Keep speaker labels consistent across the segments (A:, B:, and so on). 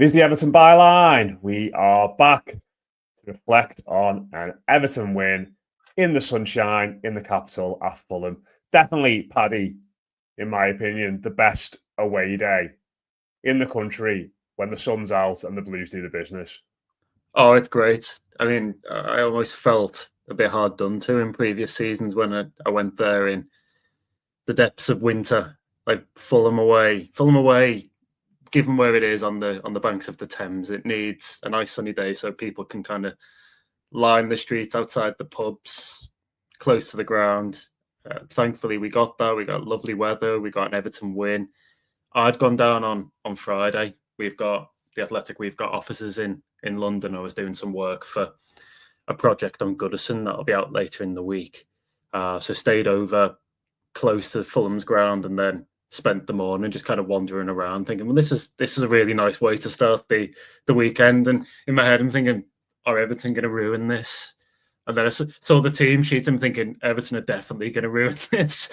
A: It is the Everton Byline. We are back to reflect on an Everton win in the sunshine, in the capital at Fulham. Definitely, Paddy, in my opinion, the best away day in the country when the sun's out and the Blues do the business.
B: Oh, it's great. I mean, I almost felt a bit hard done to in previous seasons when I went there in the depths of winter, like Fulham away. Fulham away, given where it is on the banks of the Thames, it needs a nice sunny day so people can kind of line the streets outside the pubs, close to the ground. Thankfully, we got that. We got lovely weather. We got an Everton win. I'd gone down on Friday. We've got the Athletic. We've got offices in London. I was doing some work for a project on Goodison that'll be out later in the week. So stayed over close to Fulham's ground and then spent the morning just kind of wandering around, thinking, well, this is a really nice way to start the weekend. And in my head, I'm thinking, are Everton going to ruin this? And then I saw the team sheet. I'm thinking Everton are definitely going to ruin this.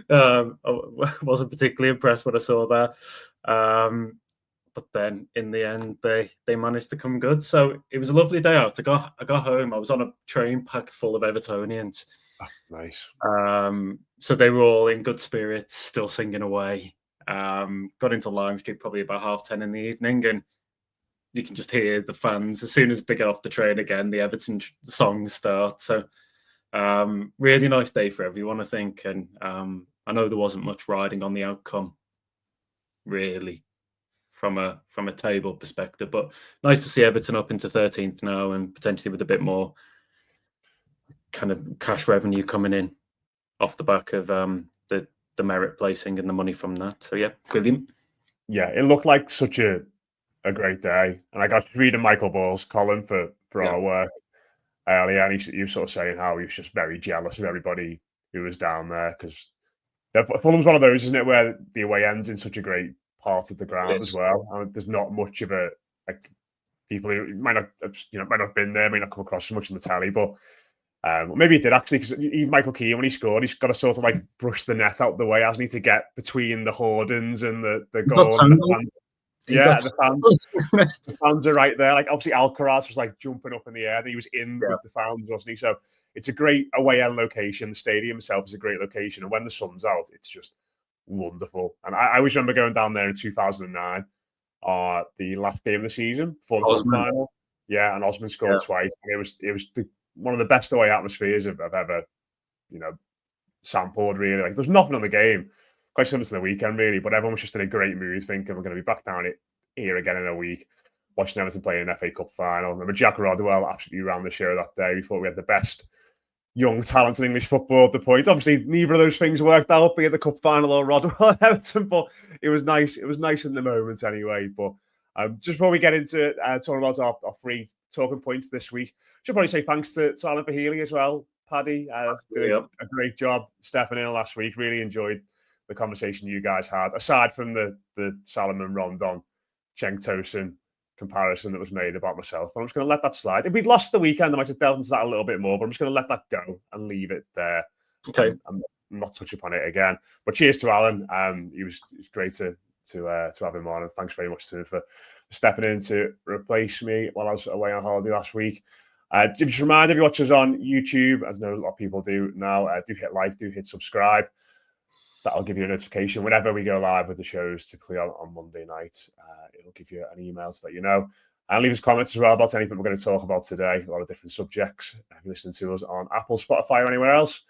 B: I wasn't particularly impressed when I saw that. But then in the end, they managed to come good. So it was a lovely day out. I got home. I was on a train packed full of Evertonians.
A: Oh, nice.
B: So they were all in good spirits, still singing away. Got into Lime Street probably about 10:30 in the evening, and you can just hear the fans as soon as they get off the train again. The Everton songs start. So really nice day for everyone, I think. And I know there wasn't much riding on the outcome, really, from a table perspective. But nice to see Everton up into 13th now, and potentially with a bit more kind of cash revenue coming in off the back of the merit placing and the money from that. So yeah, brilliant.
A: Yeah, it looked like such a great day, and I got to read Michael Ball's column for our work earlier, and he was sort of saying how he was just very jealous of everybody who was down there, because Fulham's one of those, isn't it, where the away ends in such a great part of the ground as well, and there's not much of a people who might not have been there, may not come across so much in the telly, but maybe he did actually, because even Michael Keane, when he scored, he's got to sort of like brush the net out the way, hasn't he, to get between the Hoardings and the goal. The fans are right there. Like, obviously Alcaraz was like jumping up in the air. He was in with the fans, wasn't he? So it's a great away end location. The stadium itself is a great location, and when the sun's out, it's just wonderful. And I always remember going down there in 2009, the last game of the season before the cup final. Yeah, and Osman scored twice. And it was one of the best away atmospheres I've ever, sampled, really. Like, there's nothing on the game. Quite similar to the weekend, really, but everyone was just in a great mood, thinking we're going to be back down here again in a week, watching Everton play an FA Cup final. I remember Jack Rodwell absolutely ran the show that day. We thought we had the best young talent in English football at the point. Obviously, neither of those things worked out, be it the Cup final or Rodwell at Everton, but it was nice. It was nice in the moment anyway. But just before we get into talking about our three talking points this week, should probably say thanks to Alan Fahili as well. Paddy did a great job stepping in last week. Really enjoyed the conversation you guys had, aside from the Salomon Rondon Cenk Tosun comparison that was made about myself. But I'm just going to let that slide. If we'd lost the weekend, I might have delved into that a little bit more, but I'm just going to let that go and leave it there.
B: Okay.
A: And not touch upon it again. But cheers to Alan. It was great to have him on, and thanks very much to him for stepping in to replace me while I was away on holiday last week. Just remind everyone watchers on YouTube, as I know a lot of people do now, do hit like, do hit subscribe. That'll give you a notification whenever we go live with the shows, typically on Monday night. It'll give you an email to let you know. And leave us comments as well about anything we're going to talk about today. A lot of different subjects. If you're listening to us on Apple, Spotify, or anywhere else,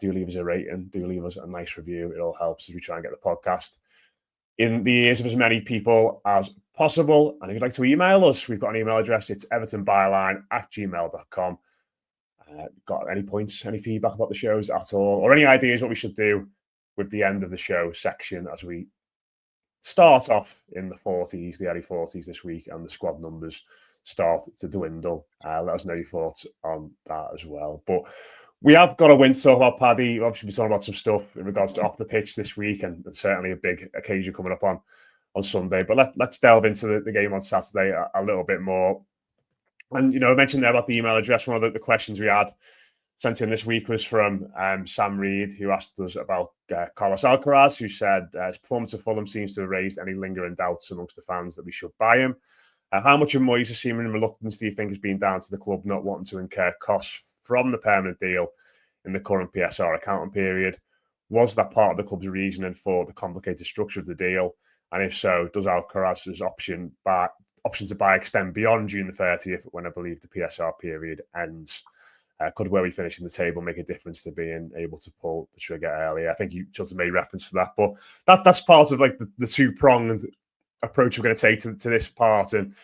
A: do leave us a rating. Do leave us a nice review. It all helps as we try and get the podcast in the ears of as many people as possible. And if you'd like to email us, we've got an email address. It's evertonbyline@gmail.com. Got any points, any feedback about the shows at all, or any ideas what we should do with the end of the show section as we start off in the early 40s this week, and the squad numbers start to dwindle. Let us know your thoughts on that as well. But we have got a win to talk about, Paddy. We'll obviously be talking about some stuff in regards to off the pitch this week, and certainly a big occasion coming up on Sunday. But let's delve into the game on Saturday a little bit more. And, I mentioned there about the email address. One of the questions we had sent in this week was from Sam Reed, who asked us about Carlos Alcaraz, who said his performance at Fulham seems to have raised any lingering doubts amongst the fans that we should buy him. How much of Moyes' seeming reluctance do you think has been down to the club not wanting to incur costs from the permanent deal in the current PSR accounting period? Was that part of the club's reasoning for the complicated structure of the deal? And if so, does Alcaraz's option to buy extend beyond June the 30th, when I believe the PSR period ends? Could where we finish in the table make a difference to being able to pull the trigger early? I think you just made reference to that, but that's part of like the two-pronged approach we're going to take to this part, and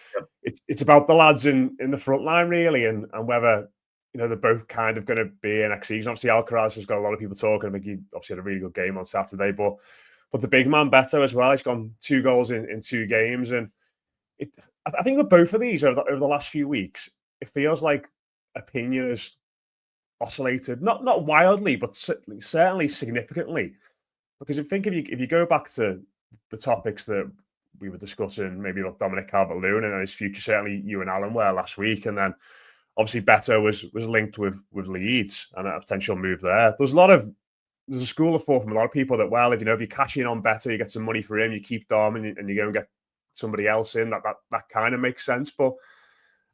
A: it's about the lads in the front line really, and whether they're both kind of going to be in next season. Obviously, Alcaraz has got a lot of people talking. I think he obviously had a really good game on Saturday, but the big man Beto as well. He's gone 2 goals in 2 games, and I think with both of these over the last few weeks, it feels like opinion has oscillated, not wildly, but certainly significantly. Because I think if you go back to the topics that we were discussing, maybe about Dominic Calvert-Lewin and his future, certainly you and Alan were last week, and then obviously Beto was linked with Leeds and a potential move there. There's a school of thought from a lot of people that, well, if you cash in on Beto, you get some money for him, you keep Dom, and you go and get somebody else in. That kind of makes sense. But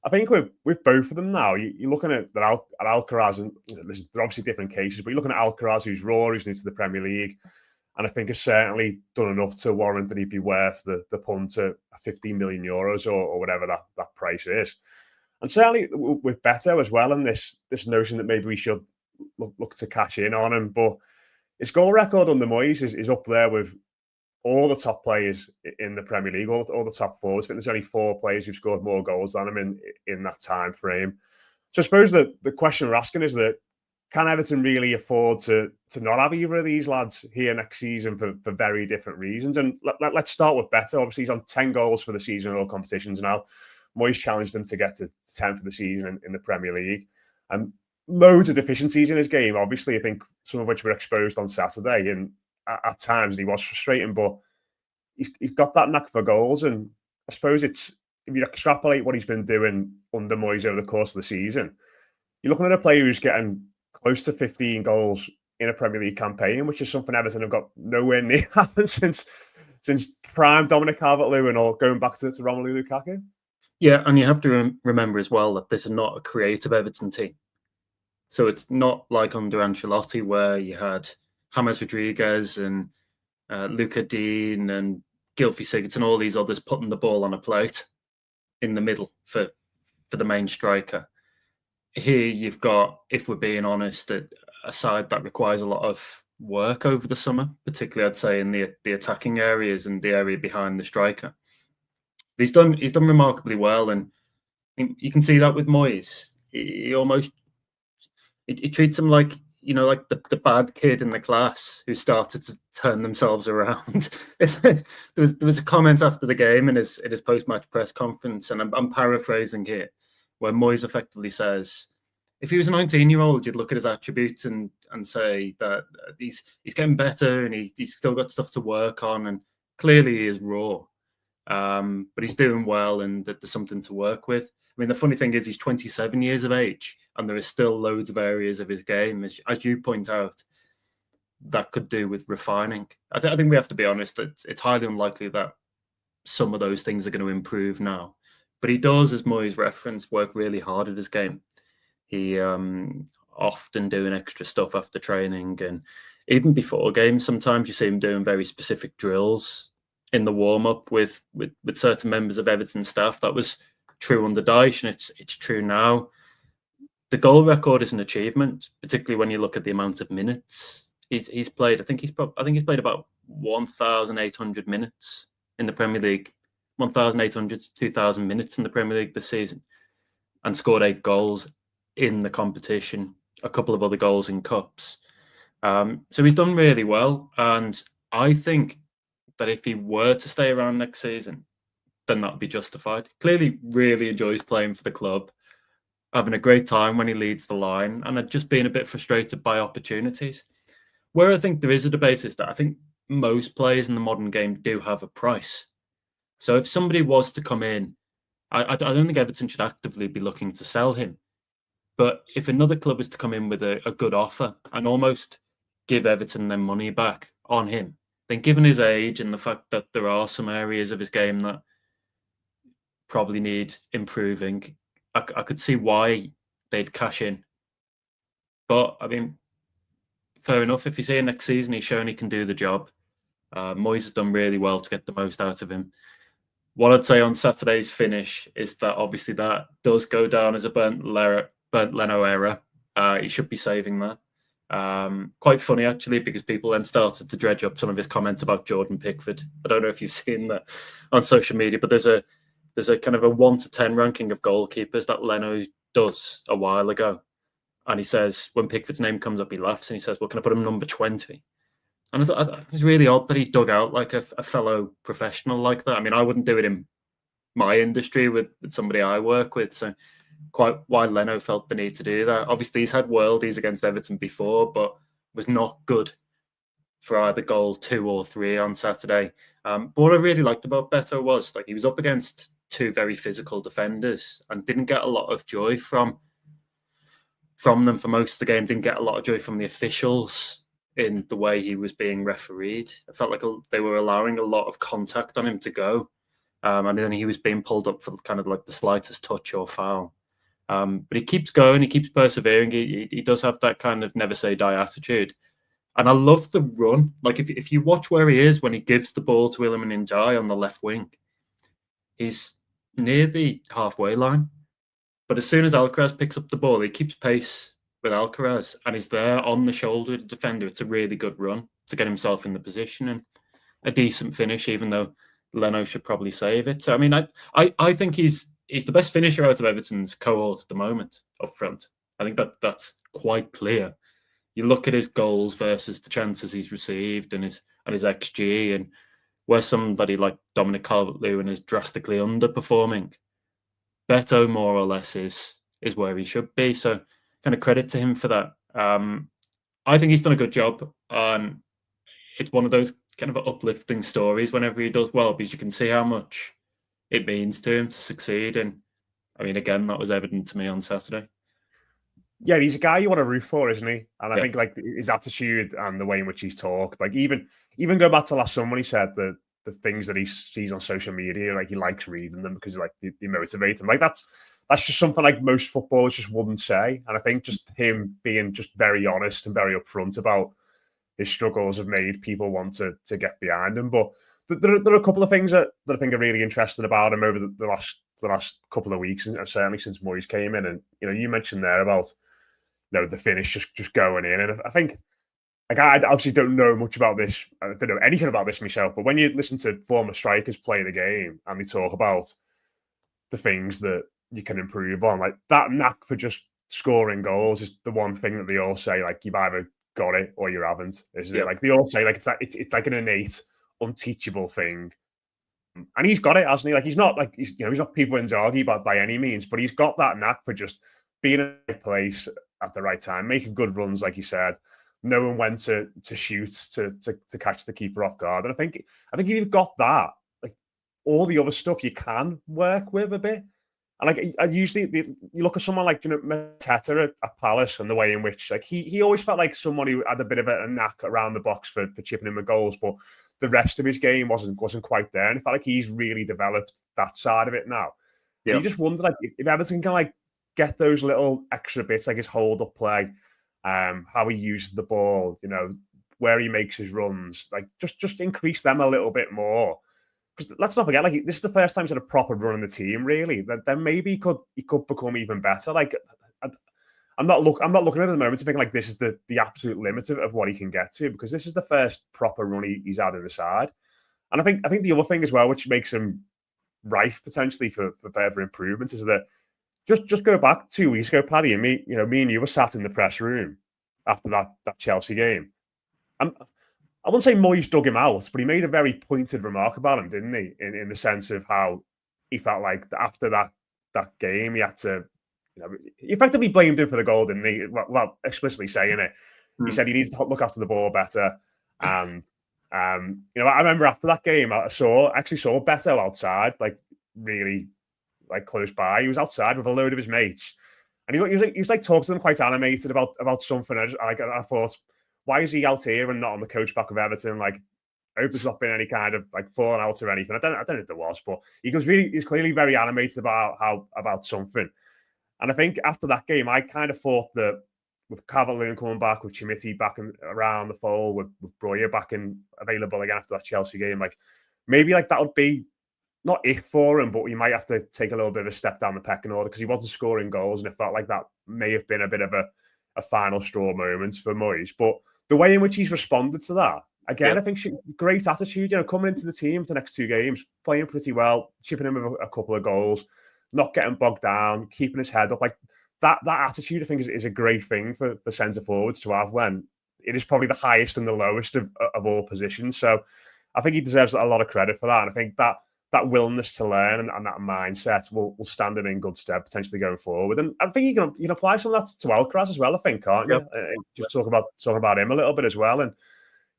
A: I think with both of them now, you're looking at Alcaraz, and there's obviously different cases, but you're looking at Alcaraz, who's raw, who's new to the Premier League, and I think has certainly done enough to warrant that he'd be worth the punt to 15 million euros or whatever that price is. And certainly with Beto as well, and this notion that maybe we should look to cash in on him. But his goal record under Moyes is up there with all the top players in the Premier League, all the top forwards. I think there's only 4 players who've scored more goals than him in that time frame. So I suppose the question we're asking is that, can Everton really afford to not have either of these lads here next season for very different reasons? And let's start with Beto. Obviously, he's on 10 goals for the season in all competitions now. Moyes challenged him to get to 10 for the season in the Premier League. And loads of deficiencies in his game, obviously, I think some of which were exposed on Saturday. And at times he was frustrating, but he's got that knack for goals. And I suppose if you extrapolate what he's been doing under Moyes over the course of the season, you're looking at a player who's getting close to 15 goals in a Premier League campaign, which is something Everton have got nowhere near happened since prime Dominic Calvert-Lewin or going back to Romelu Lukaku.
B: Yeah, and you have to remember as well that this is not a creative Everton team. So it's not like under Ancelotti where you had James Rodriguez and Luca Dean and Gylfi Sigurdsson and all these others putting the ball on a plate in the middle for the main striker. Here you've got, if we're being honest, a side that requires a lot of work over the summer, particularly I'd say in the attacking areas and the area behind the striker. He's done remarkably well, and you can see that with Moyes. He almost he treats him like like the bad kid in the class who started to turn themselves around. there was a comment after the game in his post-match press conference, and I'm paraphrasing here, where Moyes effectively says, if he was a 19-year-old, you'd look at his attributes and say that he's getting better and he's still got stuff to work on, and clearly he is raw. But he's doing well, and there's something to work with. I mean, the funny thing is he's 27 years of age, and there is still loads of areas of his game, as you point out, that could do with refining. I think we have to be honest, it's highly unlikely that some of those things are going to improve now. But he does, as Moyes referenced, work really hard at his game. He often doing extra stuff after training, and even before games, sometimes you see him doing very specific drills in the warm-up with certain members of Everton staff. That was true under Dyche, and it's true now. The goal record is an achievement, particularly when you look at the amount of minutes he's played. I think he's played about 1,800 minutes in the Premier League, 1,800 to 2,000 minutes in the Premier League this season, and scored 8 goals in the competition, a couple of other goals in cups. So he's done really well, and I think that if he were to stay around next season, then that'd be justified. Clearly really enjoys playing for the club, having a great time when he leads the line, and just being a bit frustrated by opportunities. Where I think there is a debate is that I think most players in the modern game do have a price. So if somebody was to come in, I don't think Everton should actively be looking to sell him. But if another club is to come in with a good offer and almost give Everton their money back on him, then given his age and the fact that there are some areas of his game that probably need improving, I could see why they'd cash in. But I mean, fair enough. If he's here next season, he's shown he can do the job. Moyes has done really well to get the most out of him. What I'd say on Saturday's finish is that obviously that does go down as a burnt Leno error. He should be saving that. Quite funny, actually, because people then started to dredge up some of his comments about Jordan Pickford. I don't know if you've seen that on social media, but there's a kind of a 1 to 10 ranking of goalkeepers that Leno does a while ago. And he says, when Pickford's name comes up, he laughs and he says, well, can I put him number 20? And I thought it was really odd that he dug out like a fellow professional like that. I mean, I wouldn't do it in my industry with somebody I work with. So quite why Leno felt the need to do that. Obviously, he's had worldies against Everton before, but was not good for either goal 2 or 3 on Saturday. But what I really liked about Beto was like he was up against 2 very physical defenders and didn't get a lot of joy from them for most of the game. Didn't get a lot of joy from the officials in the way he was being refereed. I felt like they were allowing a lot of contact on him to go. And then he was being pulled up for kind of like the slightest touch or foul. But he keeps going, he keeps persevering. He does have that kind of never say die attitude. And I love the run. Like if you watch where he is when he gives the ball to Iliman Ndiaye on the left wing, he's near the halfway line. But as soon as Alcaraz picks up the ball, he keeps pace with Alcaraz and he's there on the shoulder of the defender. It's a really good run to get himself in the position and a decent finish, even though Leno should probably save it. So, I mean, I think he's the best finisher out of Everton's cohort at the moment up front. I think that's quite clear. You look at his goals versus the chances he's received and his XG, and where somebody like Dominic Calvert-Lewin is drastically underperforming, Beto more or less is where he should be. So kind of credit to him for that. I think he's done a good job. And it's one of those kind of uplifting stories whenever he does well, because you can see how much it means to him to succeed. And I mean, again, that was evident to me on Saturday.
A: Yeah, he's a guy you want to root for, isn't he? And I think like his attitude and the way in which he's talked, like even go back to last summer when he said the things that he sees on social media, like he likes reading them because like they motivate him. Like that's just something like most footballers just wouldn't say. And I think just him being just very honest and very upfront about his struggles have made people want to get behind him. But there are a couple of things that I think are really interesting about him over the last couple of weeks, and certainly since Moyes came in. And you mentioned there about the finish just going in, and I think like I obviously don't know much about this. I don't know anything about this myself. But when you listen to former strikers play the game and they talk about the things that you can improve on, like that knack for just scoring goals is the one thing that they all say, like you've either got it or you haven't, isn't it? Like they all say, like it's like an innate, unteachable thing, and he's got it, hasn't he? Like he's not People Inzaghi by any means, but he's got that knack for just being in the right place at the right time, making good runs, like you said, knowing when to shoot to catch the keeper off guard. And I think if you've got that, like all the other stuff you can work with a bit. And like I usually you look at someone like Mateta at Palace and the way in which like he always felt like someone who had a bit of a knack around the box for chipping in the goals, but the rest of his game wasn't quite there. And it felt like he's really developed that side of it now. Yeah. You just wonder like if Everton can like get those little extra bits, like his hold up play, how he uses the ball, where he makes his runs, like just increase them a little bit more. Because let's not forget, like this is the first time he's had a proper run in the team, really. Then maybe he could become even better. Like I'm not looking at it at the moment to think like this is the absolute limit of what he can get to, because this is the first proper run he's had in the side. And I think the other thing as well, which makes him rife potentially for further improvements, is that just go back 2 weeks ago, Paddy, and me and you were sat in the press room after that Chelsea game. I wouldn't say Moyes dug him out, but he made a very pointed remark about him, didn't he? In the sense of how he felt like after that game, he had to, he effectively blamed him for the goal, didn't he? Well, explicitly saying it. He said he needs to look after the ball better. And, I remember after that game, I saw Beto outside, like really like close by. He was outside with a load of his mates. And he was like talking to them quite animated about something. I thought, why is he out here and not on the coach back of Everton? Like, I hope there's not been any kind of like falling out or anything. I don't know if there was, but he's clearly very animated about something. And I think after that game, I kind of thought that with Calvert-Lewin coming back, with Chimiti back around the fold, with Breuer back in available again after that Chelsea game, like maybe like that would be not if for him, but he might have to take a little bit of a step down the pecking order because he wasn't scoring goals, and it felt like that may have been a bit of a final straw moment for Moyes. But the way in which he's responded to that, again, I think great attitude. Coming into the team for the next 2 games, playing pretty well, chipping in with a couple of goals, not getting bogged down, keeping his head up. Like that attitude, I think, is a great thing for the centre forwards to have when it is probably the highest and the lowest of all positions. So I think he deserves a lot of credit for that. And I think that willingness to learn and that mindset will stand him in good stead potentially going forward. And I think you can apply some of that to Alcaraz as well, I think, can't you? Just talk about him a little bit as well. And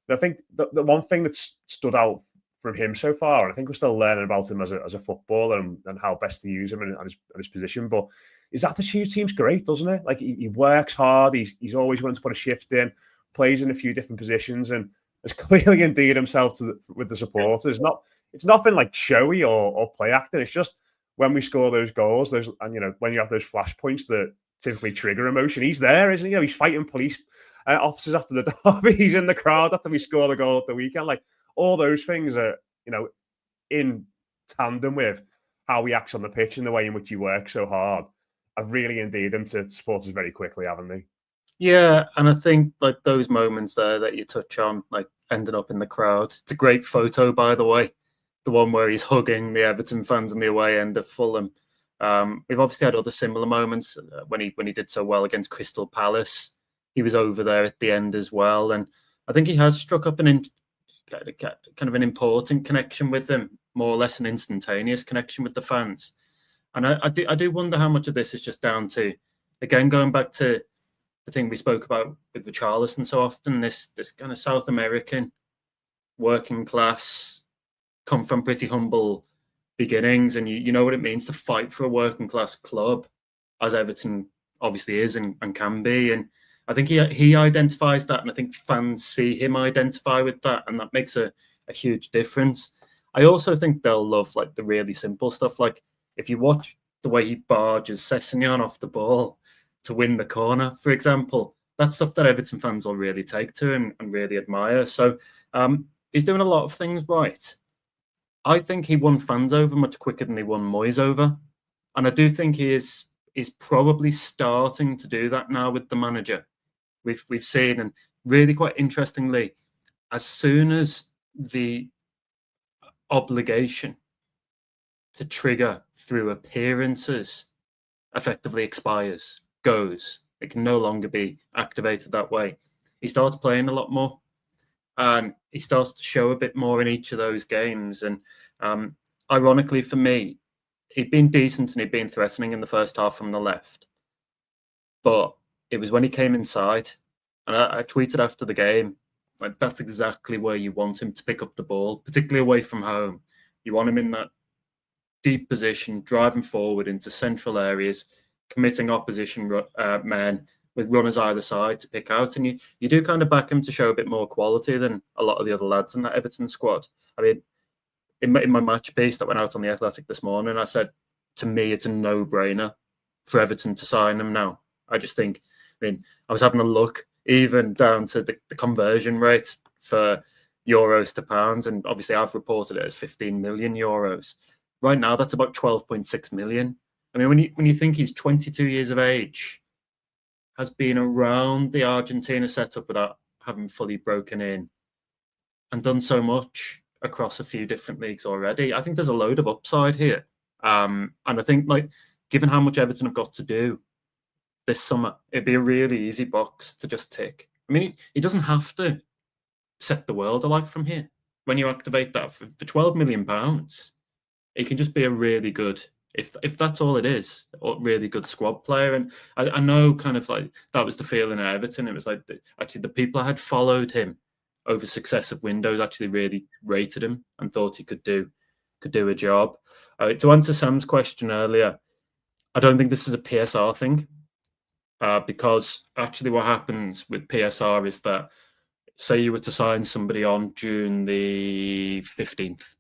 A: I think the one thing that's stood out from him so far, and I think we're still learning about him as a footballer and how best to use him and his position, but his attitude seems great, doesn't it? Like he works hard, he's always willing to put a shift in, plays in a few different positions, and has clearly endeared himself with the supporters. It's nothing like showy or play acting. It's just when we score those goals, when you have those flashpoints that typically trigger emotion, he's there, isn't he? He's fighting police officers after the derby. He's in the crowd after we score the goal at the weekend. Like all those things are, in tandem with how he acts on the pitch and the way in which he works so hard. I've really endeared him to supporters very quickly, haven't they?
B: Yeah, and I think like those moments there that you touch on, like ending up in the crowd. It's a great photo, by the way. The one where he's hugging the Everton fans in the away end of Fulham. We've obviously had other similar moments when he did so well against Crystal Palace. He was over there at the end as well, and I think he has struck up kind of an important connection with them, more or less an instantaneous connection with the fans. And I do wonder how much of this is just down to, again, going back to the thing we spoke about with Richarlison so often, this kind of South American working class, come from pretty humble beginnings, and you know what it means to fight for a working class club, as Everton obviously is and can be. And I think he identifies that, and I think fans see him identify with that, and that makes a huge difference. I also think they'll love like the really simple stuff. Like if you watch the way he barges Sessegnon off the ball to win the corner, for example, that's stuff that Everton fans will really take to and really admire. So he's doing a lot of things right. I think he won fans over much quicker than he won Moyes over. And I do think he is probably starting to do that now with the manager. We've seen, and really quite interestingly, as soon as the obligation to trigger through appearances effectively expires, goes, it can no longer be activated that way, he starts playing a lot more. And he starts to show a bit more in each of those games. And ironically for me, he'd been decent and he'd been threatening in the first half from the left. But it was when he came inside, and I tweeted after the game, like that's exactly where you want him to pick up the ball, particularly away from home. You want him in that deep position, driving forward into central areas, committing opposition men with runners either side to pick out. And you do kind of back him to show a bit more quality than a lot of the other lads in that Everton squad. I mean, in my match piece that went out on The Athletic this morning, I said, to me, it's a no-brainer for Everton to sign him now. I just think, I was having a look even down to the conversion rate for euros to pounds, and obviously I've reported it as 15 million euros. Right now, that's about 12.6 million. I mean, when you think he's 22 years of age, has been around the Argentina setup without having fully broken in, and done so much across a few different leagues already, I think there's a load of upside here. And I think, like, given how much Everton have got to do this summer, it'd be a really easy box to just tick. I mean, he doesn't have to set the world alight from here. When you activate that for £12 million, it can just be a really good, if that's all it is, a really good squad player. And I know kind of like that was the feeling at Everton. It was like actually the people I had followed him over successive windows actually really rated him and thought he could do a job. To answer Sam's question earlier, I don't think this is a PSR thing. because actually what happens with PSR is that, say you were to sign somebody on June the 15th,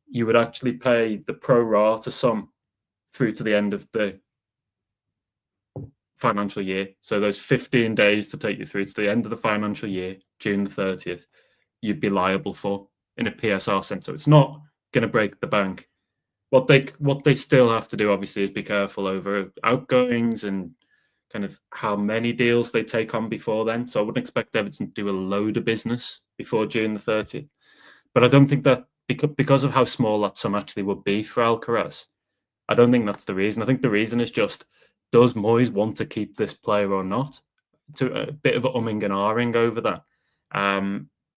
B: you would actually pay the pro rata sum through to the end of the financial year. So those 15 days to take you through to the end of the financial year, June the 30th, you'd be liable for in a PSR sense. So it's not going to break the bank. What they still have to do, obviously, is be careful over outgoings and kind of how many deals they take on before then. So I wouldn't expect Everton to do a load of business before June the 30th. But I don't think that because of how small that sum actually would be for Alcaraz, I don't think that's the reason. I think the reason is just, does Moyes want to keep this player or not? To a bit of umming and ahhing over that.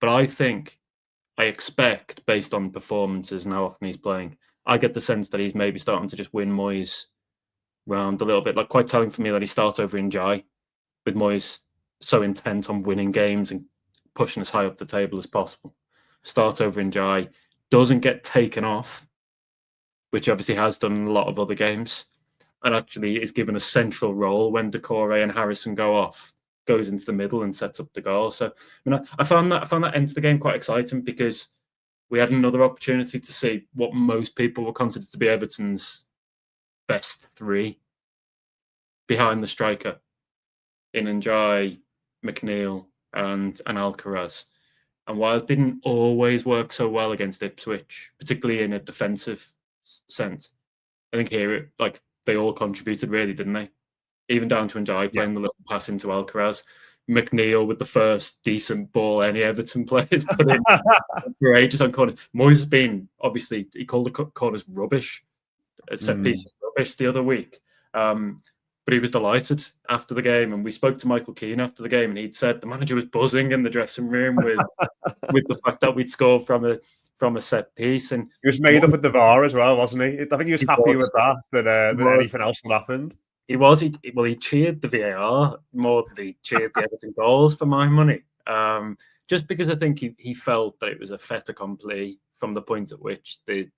B: But I expect, based on performances and how often he's playing, I get the sense that he's maybe starting to just win Moyes round a little bit. Like, quite telling for me that he starts over in Jai, with Moyes so intent on winning games and pushing as high up the table as possible. Start over in Jai, doesn't get taken off, which obviously has done in a lot of other games, and actually is given a central role when Decore and Harrison go off, goes into the middle and sets up the goal. So I found that end to the game quite exciting, because we had another opportunity to see what most people will consider to be Everton's best three behind the striker in Njai, McNeil, and Alcaraz. And while it didn't always work so well against Ipswich, particularly in a defensive sense, I think here they all contributed, really, didn't they? Even down to Njai playing the little pass into Alcaraz. McNeil with the first decent ball any Everton players put in for ages on corners. Moyes has been, obviously, he called the corners rubbish, set pieces rubbish the other week. But he was delighted after the game, and we spoke to Michael Keane after the game, and he'd said the manager was buzzing in the dressing room with the fact that we'd scored from a set piece. And
A: he was made up with the VAR as well, wasn't he? I think he was happy with that than anything else that happened.
B: He was. He cheered the VAR more than he cheered the Everton goals, for my money. Just because I think he felt that it was a fait accompli from the point at which the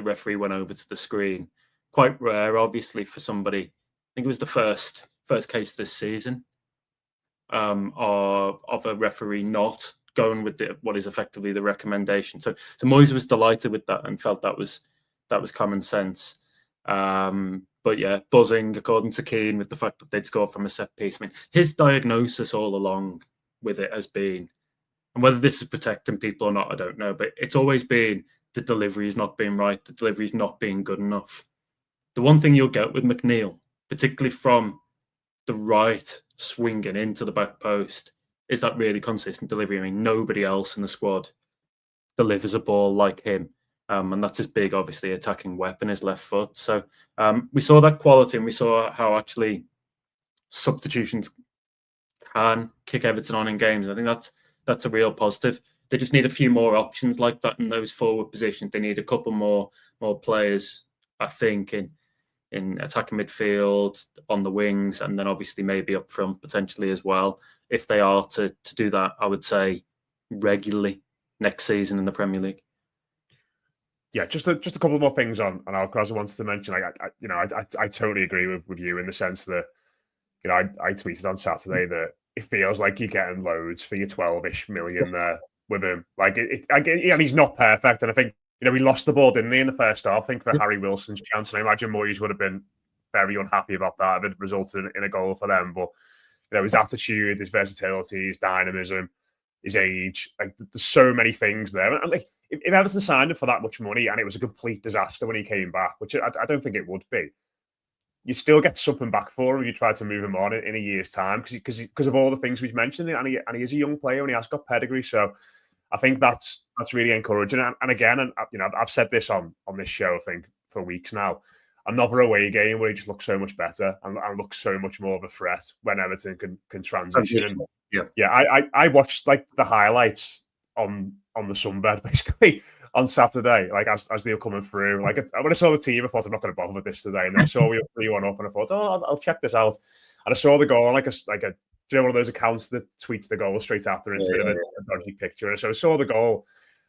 B: referee went over to the screen. Quite rare, obviously, for somebody. I think it was the first case this season of a referee not going with what is effectively the recommendation. So Moyes was delighted with that and felt that was common sense. But yeah, buzzing, according to Keane, with the fact that they'd scored from a set piece. I mean, his diagnosis all along with it has been, and whether this is protecting people or not, I don't know, but it's always been the delivery is not being right, the delivery is not being good enough. The one thing you'll get with McNeil, particularly from the right, swinging into the back post, is that really consistent delivery. I mean, nobody else in the squad delivers a ball like him. And that's his big, obviously, attacking weapon, his left foot. So we saw that quality, and we saw how actually substitutions can kick Everton on in games. I think that's a real positive. They just need a few more options like that in those forward positions. They need a couple more players, I think, in attacking midfield, on the wings, and then obviously maybe up front potentially as well. If they are to do that, I would say regularly next season in the Premier League.
A: Yeah, just a couple more things on Alcaraz I wanted to mention. I totally agree with you in the sense that, I tweeted on Saturday that it feels like you're getting loads for your 12-ish million there with him. And he's not perfect. And I think, he lost the ball, didn't he, in the first half, I think, for Harry Wilson's chance. And I imagine Moyes would have been very unhappy about that if it resulted in a goal for them. But, his attitude, his versatility, his dynamism, his age, there's so many things there. And if Everton signed him for that much money and it was a complete disaster when he came back, which I don't think it would be, you still get something back for him if you try to move him on in a year's time because of all the things we've mentioned. And he is a young player and he has got pedigree. So I think that's really encouraging. And again, I've said this on this show, I think, for weeks now. Another away game where he just looks so much better and looks so much more of a threat when Everton can transition. I watched the highlights on the sunbed basically on Saturday, as they were coming through. When I saw the team, I thought I'm not going to bother with this today, and then I saw we were 3-1 up, and I thought, I'll check this out. And I saw the goal, one of those accounts that tweets the goal straight after. It's a bit of a dodgy picture. And so I saw the goal,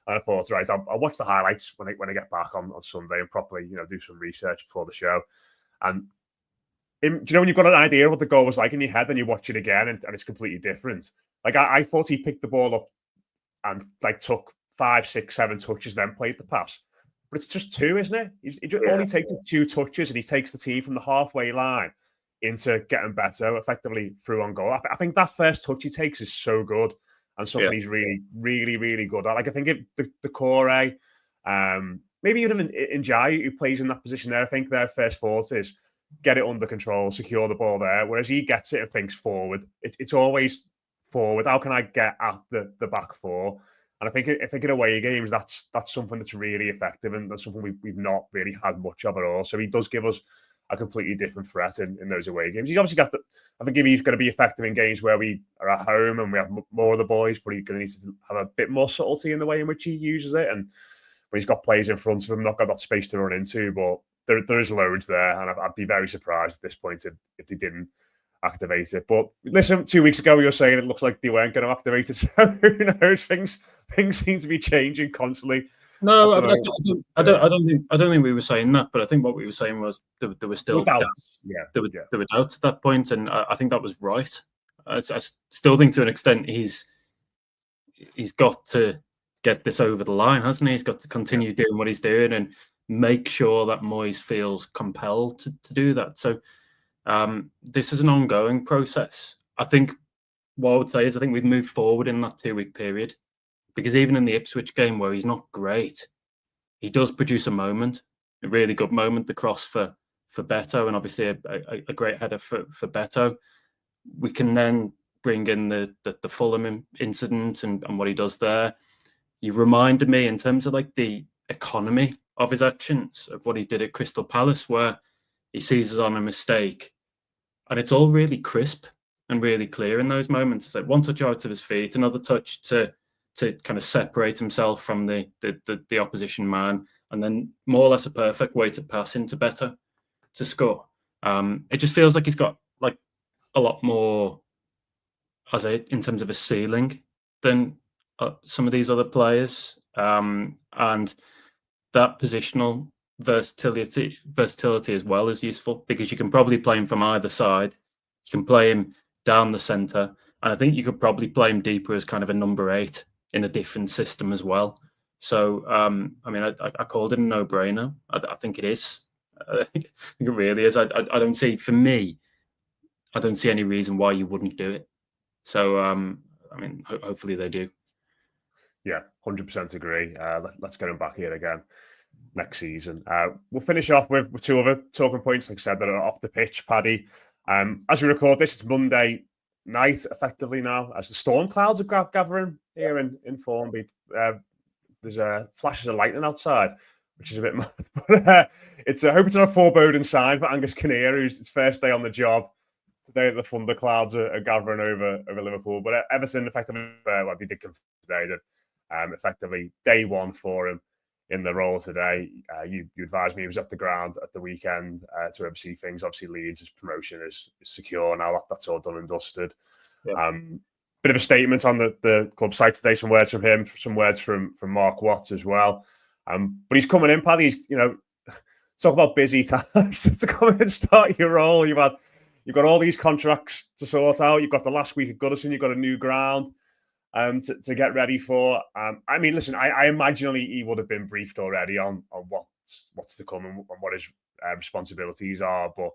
A: and I thought, right, I'll watch the highlights when I get back on Sunday and properly, do some research before the show. And do you know when you've got an idea of what the goal was like in your head, then you watch it again and it's completely different. Like I thought he picked the ball up and like took 5, 6, 7 touches, then played the pass. But it's just 2, isn't it? He only takes 2 touches and he takes the team from the halfway line into getting better, effectively through on goal. I think that first touch he takes is so good and something he's really, really, really good at. Like I think the core, maybe even in Jai, who plays in that position there, I think their first thought is get it under control, secure the ball there. Whereas he gets it and thinks forward. It's always forward. How can I get at the back four? And I think in away games, that's something that's really effective, and that's something we've not really had much of at all. So he does give us a completely different threat in those away games. He's obviously got I think he's going to be effective in games where we are at home and we have more of the boys, but he's going to need to have a bit more subtlety in the way in which he uses it. And when he's got players in front of him, not got that space to run into, but there is loads there, and I'd be very surprised at this point if they didn't activate it. But listen, 2 weeks ago you were saying it looks like they weren't going to activate it. So who knows? Things seem to be changing constantly.
B: No, I don't think we were saying that, but I think what we were saying was there were still doubts. There were doubts at that point, and I think that was right. I still think to an extent he's got to get this over the line, hasn't he? He's got to continue doing what he's doing and make sure that Moyes feels compelled to do that. So this is an ongoing process. I think what I would say is I think we've moved forward in that 2-week period, because even in the Ipswich game where he's not great, he does produce a really good moment, the cross for Beto, and obviously a great header for Beto. We can then bring in the Fulham incident and what he does there. You've reminded me in terms of like the economy of his actions, of what he did at Crystal Palace, where he seizes on a mistake and it's all really crisp and really clear in those moments. It's like one touch out of his feet, another touch to kind of separate himself from the opposition man, and then more or less a perfect way to pass into Beto to score. It just feels like he's got like a lot more in terms of a ceiling than some of these other players, and that positional versatility as well is useful, because you can probably play him from either side. You can play him down the centre, and I think you could probably play him deeper as kind of a number 8 in a different system as well. So, I mean, I called it a no-brainer. I think it is. I think it really is. I don't see, for me, I don't see any reason why you wouldn't do it. So, I mean, hopefully they do.
A: Yeah, 100% agree. Let's get him back here again next season. We'll finish off with 2 other talking points, like I said, that are off the pitch, Paddy. As we record this, it's Monday night, effectively now, as the storm clouds are gathering here in Formby. There's flashes of lightning outside, which is a bit mad. But I hope it's a foreboding sign for Angus Kinnear, who's his first day on the job. Today, the thunder clouds are gathering over Liverpool. But Everton, effectively, they did confirm today that effectively day 1 for him in the role today. You advised me he was at the ground at the weekend to oversee things. Obviously, Leeds' promotion is secure now. That's all done and dusted. Yeah. Bit of a statement on the club site today. Some words from him, some words from Mark Watts as well. But he's coming in, Paddy. Talk about busy times to come in and start your role. You've got all these contracts to sort out. You've got the last week at Goodison. You've got a new ground to get ready for. I mean, listen, I imagine he would have been briefed already on what's to come and what his responsibilities are. But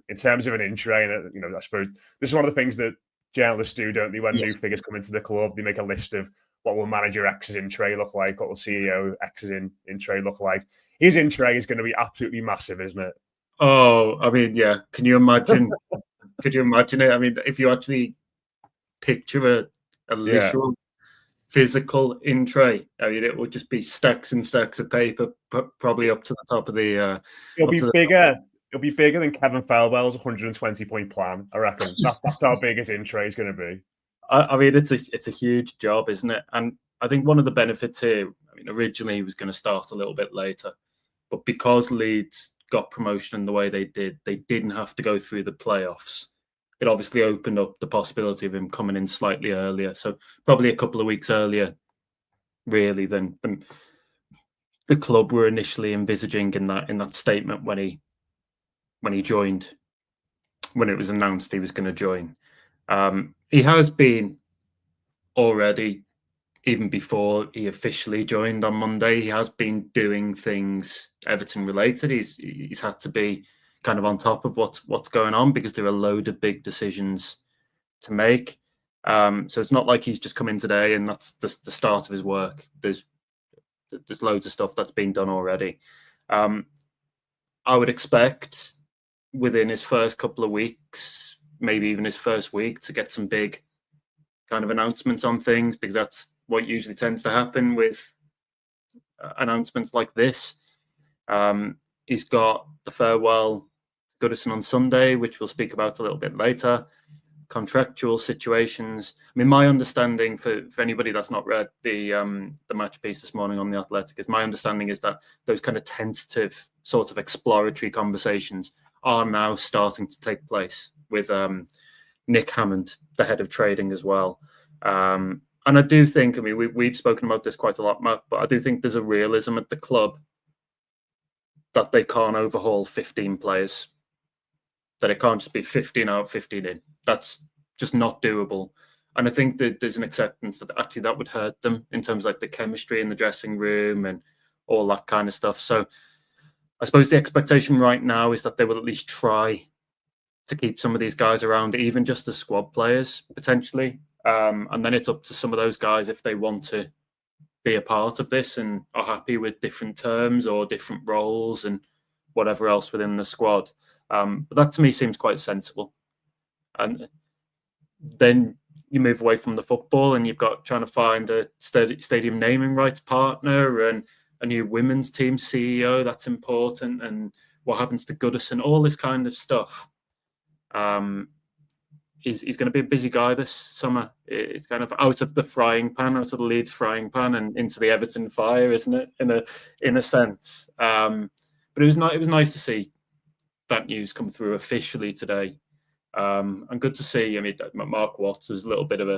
A: in terms of an intro, and I suppose this is one of the things that journalists do, don't they? When new figures come into the club, they make a list of what will manager X's in tray look like, what will CEO X's in tray look like. His in tray is going to be absolutely massive, isn't it?
B: Oh, I mean, yeah. Can you imagine? Could you imagine it? I mean, if you actually picture a literal physical in tray, I mean, it would just be stacks and stacks of paper, probably up to the top of the.
A: It'll be bigger. It'll be bigger than Kevin Felwell's 120-point plan, I reckon. That's how big his in tray is going to be.
B: I mean, it's a huge job, isn't it? And I think one of the benefits here, I mean, originally he was going to start a little bit later, but because Leeds got promotion in the way they didn't have to go through the playoffs. It obviously opened up the possibility of him coming in slightly earlier. So probably a couple of weeks earlier, really, than the club were initially envisaging in that statement when he joined when it was announced he was going to join. He has been already, even before he officially joined on Monday, he has been doing things Everton related. He's had to be kind of on top of what's going on because there are a load of big decisions to make. So it's not like he's just come in today and that's the start of his work. There's loads of stuff that's been done already. I would expect within his first couple of weeks, maybe even his first week, to get some big kind of announcements on things, because that's what usually tends to happen with announcements like this. He's got the farewell Goodison on Sunday, which we'll speak about a little bit later. Contractual situations. I mean, my understanding for anybody that's not read the match piece this morning on The Athletic is my understanding is that those kind of tentative sort of exploratory conversations are now starting to take place with Nick Hammond, the head of trading as well. And I do think, I mean, we've spoken about this quite a lot, Matt, but I do think there's a realism at the club that they can't overhaul 15 players, that it can't just be 15 out, 15 in. That's just not doable. And I think that there's an acceptance that actually that would hurt them in terms of like the chemistry in the dressing room and all that kind of stuff. So I suppose the expectation right now is that they will at least try to keep some of these guys around, even just as squad players, potentially. And then it's up to some of those guys if they want to be a part of this and are happy with different terms or different roles and whatever else within the squad. But that to me seems quite sensible. And then you move away from the football and you've got trying to find a stadium naming rights partner and a new women's team CEO. That's important. And what happens to Goodison, all this kind of stuff. He's going to be a busy guy this summer. It's kind of out of the frying pan, out of the Leeds frying pan, and into the Everton fire, isn't it? In a sense. But it was nice to see that news come through officially today, and good to see. I mean, Mark Watts, there's a little bit of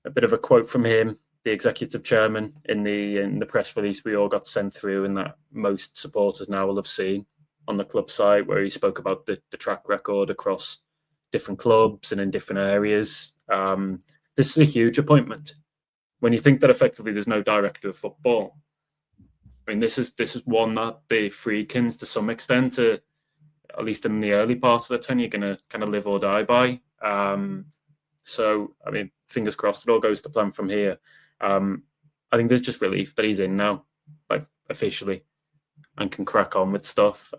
B: a quote from him, the executive chairman, in the press release we all got sent through, and that most supporters now will have seen on the club site, where he spoke about the track record across different clubs and in different areas. This is a huge appointment. When you think that effectively there's no director of football, I mean, this is one that the Freakins, to some extent, at least in the early part of the tenure, going to kind of live or die by. So, I mean, fingers crossed it all goes to plan from here. I think there's just relief that he's in now, like officially, and can crack on with stuff.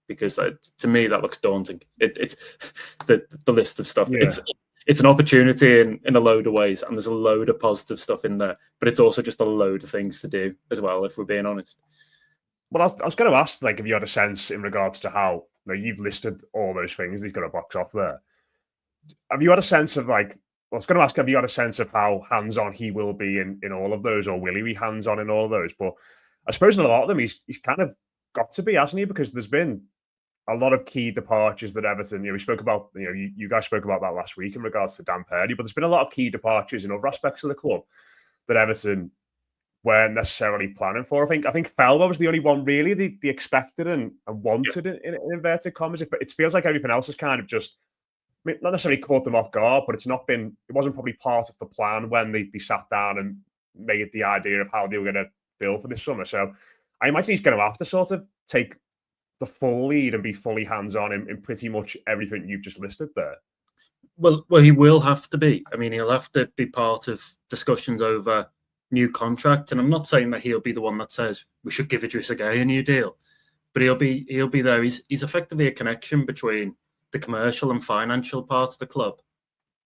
B: Because to me, that looks daunting. It's the list of stuff. Yeah. It's an opportunity in a load of ways, and there's a load of positive stuff in there. But it's also just a load of things to do as well, if we're being honest.
A: Well, I was going to ask, like, if you had a sense in regards to how, you know, you've listed all those things he's got a box off there. Have you had a sense of, like, I was going to ask, have you had a sense of how hands-on he will be in all of those, or will he be hands-on in all of those? But I suppose in a lot of them, he's kind of got to be, hasn't he? Because there's been a lot of key departures that Everton, we spoke about, you guys spoke about that last week in regards to Dan Paddy, but there's been a lot of key departures in other aspects of the club that Everton weren't necessarily planning for. I think Felber was the only one really they expected and wanted in inverted commas. It feels like everything else has kind of just, not necessarily caught them off guard, but it wasn't probably part of the plan when they sat down and made the idea of how they were going to build for this summer. So I imagine he's going to have to sort of take the full lead and be fully hands-on in pretty much everything you've just listed there.
B: Well, he will have to be. I mean, he'll have to be part of discussions over new contract, and I'm not saying that he'll be the one that says we should give Idris Gueye a new deal, but he'll be there. He's effectively a connection between the commercial and financial part of the club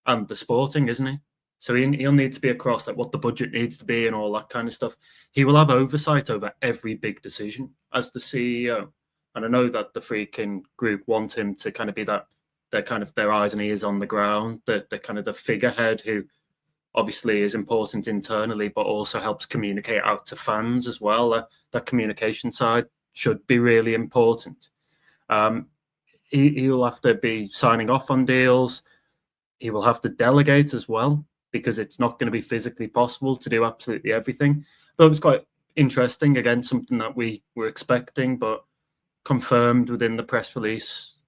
B: and the sporting, isn't he? So he'll need to be across like what the budget needs to be and all that kind of stuff. He will have oversight over every big decision as the CEO. And I know that the Freakin group want him to kind of be that, they're kind of their eyes and ears on the ground, they're kind of the figurehead who obviously is important internally, but also helps communicate out to fans as well. That communication side should be really important. He will have to be signing off on deals. He will have to delegate as well, because it's not going to be physically possible to do absolutely everything. Though it was quite interesting, again, something that we were expecting, but confirmed within the press release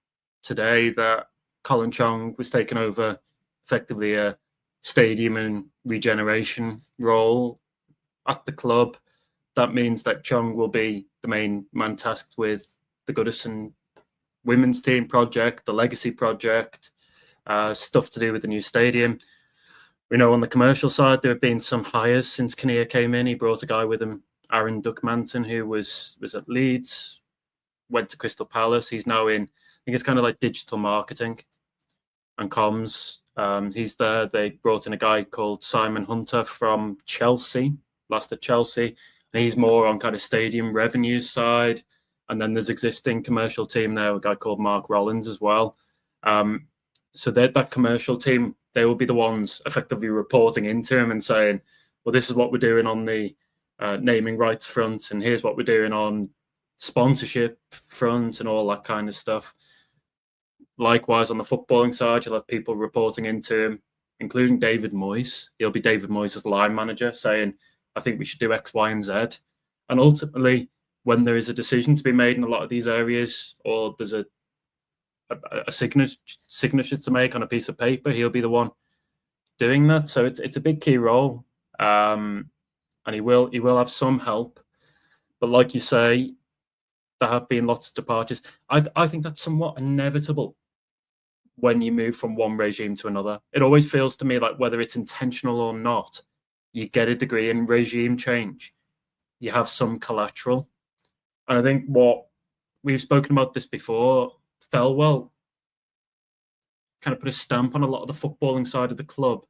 B: today that Colin Chong was taking over effectively a stadium and regeneration role at the club. That means that Chong will be the main man tasked with the Goodison women's team project, the legacy project, stuff to do with the new stadium. We know on the commercial side, there have been some hires since Kinnear came in. He brought a guy with him, Aaron Duckmanton, who was at Leeds, went to Crystal Palace. He's now in, I think it's kind of like digital marketing and comms. He's there. They brought in a guy called Simon Hunter from Chelsea, last at Chelsea. And he's more on kind of stadium revenues side. And then there's existing commercial team there, a guy called Mark Rollins as well. So that commercial team, they will be the ones effectively reporting into him and saying, well, this is what we're doing on the naming rights front, and here's what we're doing on sponsorship front and all that kind of stuff. Likewise, on the footballing side, you'll have people reporting into him, including David Moyes. He'll be David Moyes' line manager, saying, I think we should do X, Y, and Z. And ultimately, when there is a decision to be made in a lot of these areas, or there's a signature to make on a piece of paper, he'll be the one doing that. So it's a big key role, and he will have some help. But like you say, there have been lots of departures. I think that's somewhat inevitable when you move from one regime to another. It always feels to me like, whether it's intentional or not, you get a degree in regime change. You have some collateral. And I think what we've spoken about this before, Thelwell kind of put a stamp on a lot of the footballing side of the club.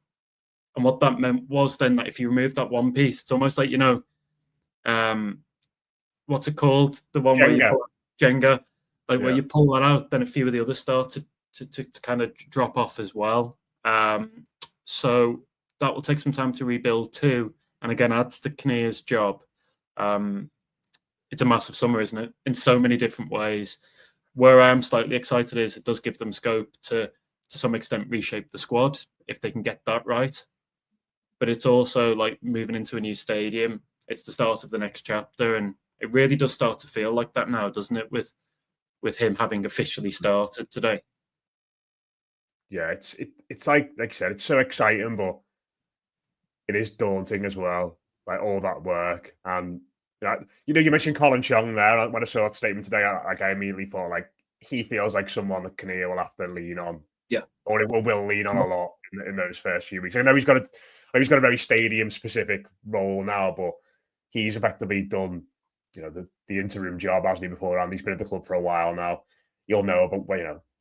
B: And what that meant was then that if you remove that one piece, it's almost like, what's it called? The one
A: Jenga.
B: where you pull Jenga, where you pull that out, then a few of the others start to kind of drop off as well. So that will take some time to rebuild too. And again, adds to Kinnear's job. It's a massive summer, isn't it? In so many different ways. Where I am slightly excited is it does give them scope to some extent reshape the squad if they can get that right. But it's also like moving into a new stadium. It's the start of the next chapter, and it really does start to feel like that now, doesn't it? With him having officially started today.
A: Yeah, it's like I said, it's so exciting, but it is daunting as well. Like all that work, and you mentioned Colin Chong there. When I saw that statement today, I immediately thought like he feels like someone that Kinnear will have to lean on.
B: Yeah,
A: or it will lean on a lot in those first few weeks. I know he's got a very stadium specific role now, but he's effectively done the interim job, hasn't he, beforehand? He's been at the club for a while now. You'll know about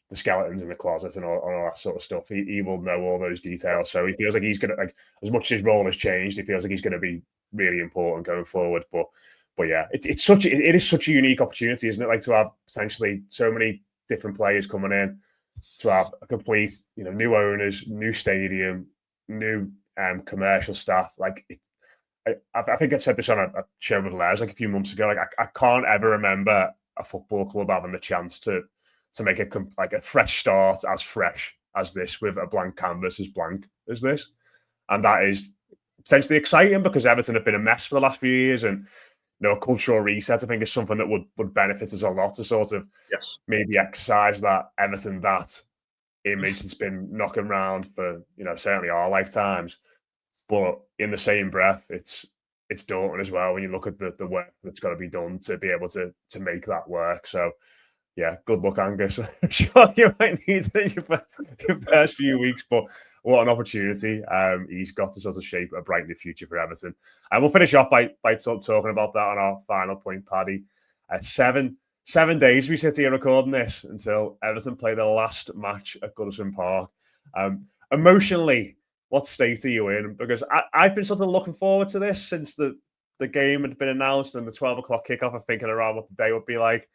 A: the skeletons in the closet and all that sort of stuff. He will know all those details. So he feels like he's gonna, like, as much as his role has changed, he feels like he's gonna be really important going forward. But yeah, it is such a unique opportunity, isn't it? Like to have essentially so many different players coming in, to have a complete, new owners, new stadium, new commercial staff. Like I think I said this on a show with Les like a few months ago. Like I can't ever remember a football club having the chance to make a fresh start, as fresh as this, with a blank canvas as blank as this. And that is potentially exciting because Everton have been a mess for the last few years, and a cultural reset, I think, is something that would benefit us a lot to sort of maybe exercise that Everton, that image that's been knocking around for certainly our lifetimes. But in the same breath, it's daunting as well when you look at the work that's got to be done to be able to make that work. So yeah, good luck, Angus. I'm sure you might need it in your first few weeks, but what an opportunity he's got to sort of shape a bright new future for Everton. And we'll finish off by talking about that on our final point, Paddy. 7 days we sit here recording this until Everton play their last match at Goodison Park. Emotionally, what state are you in? Because I've been sort of looking forward to this since the game had been announced and the 12 o'clock kickoff, and thinking around what the day would be like.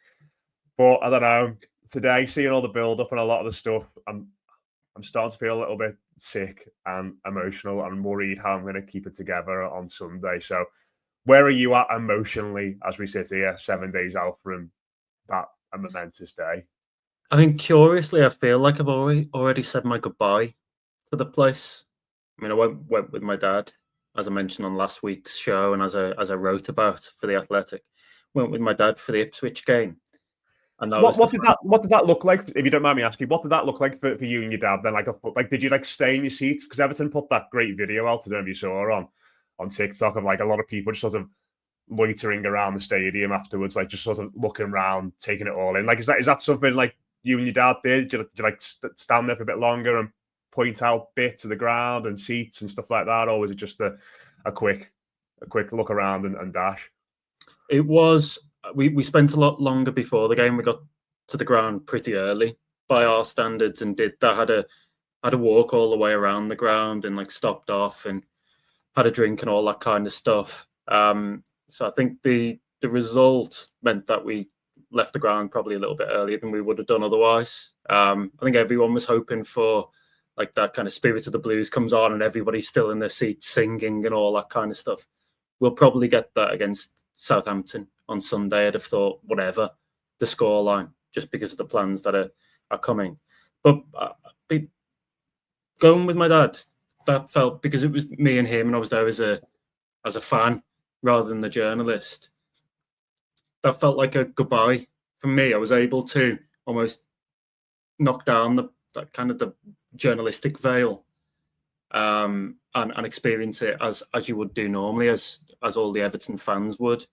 A: But I don't know. Today, seeing all the build-up and a lot of the stuff, I'm starting to feel a little bit sick and emotional and worried how I'm going to keep it together on Sunday. So where are you at emotionally as we sit here 7 days out from that a momentous day?
B: I think, curiously, I feel like I've already said my goodbye to the place. I mean, I went with my dad, as I mentioned on last week's show, and as I wrote about for The Athletic. Went with my dad for the Ipswich game. And that
A: what did that look like? If you don't mind me asking, what did that look like for you and your dad? Then, did you stay in your seats? Because Everton put that great video out. I don't know if you saw on TikTok of a lot of people just sort of loitering around the stadium afterwards, just sort of looking around, taking it all in. Is that something you and your dad did? Did you stand there for a bit longer and point out bits of the ground and seats and stuff like that, or was it just a quick look around and dash?
B: It was. We spent a lot longer before the game. We got to the ground pretty early by our standards and did that. Had a walk all the way around the ground and stopped off and had a drink and all that kind of stuff. So I think the result meant that we left the ground probably a little bit earlier than we would have done otherwise. I think everyone was hoping for that kind of Spirit of the Blues comes on and everybody's still in their seats singing and all that kind of stuff. We'll probably get that against Southampton on Sunday. I'd have thought whatever the scoreline, just because of the plans that are coming. But going with my dad, that felt, because it was me and him and I was there as a fan rather than the journalist, that felt like a goodbye for me. I was able to almost knock down that kind of the journalistic veil and experience it as you would do normally, as all the Everton fans would.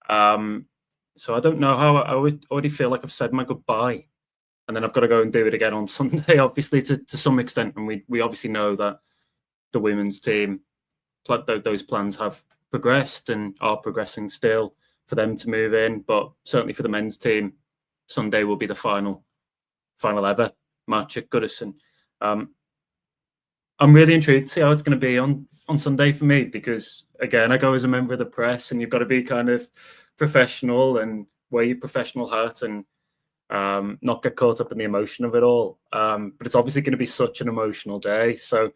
B: So I don't know how I would already feel like I've said my goodbye, and then I've got to go and do it again on Sunday, obviously to some extent. And we obviously know that the women's team, those plans have progressed and are progressing still for them to move in. But certainly for the men's team, Sunday will be the final ever match at Goodison. I'm really intrigued to see how it's going to be on Sunday for me, because again, I go as a member of the press and you've got to be kind of professional and wear your professional hat and not get caught up in the emotion of it all. But it's obviously going to be such an emotional day. So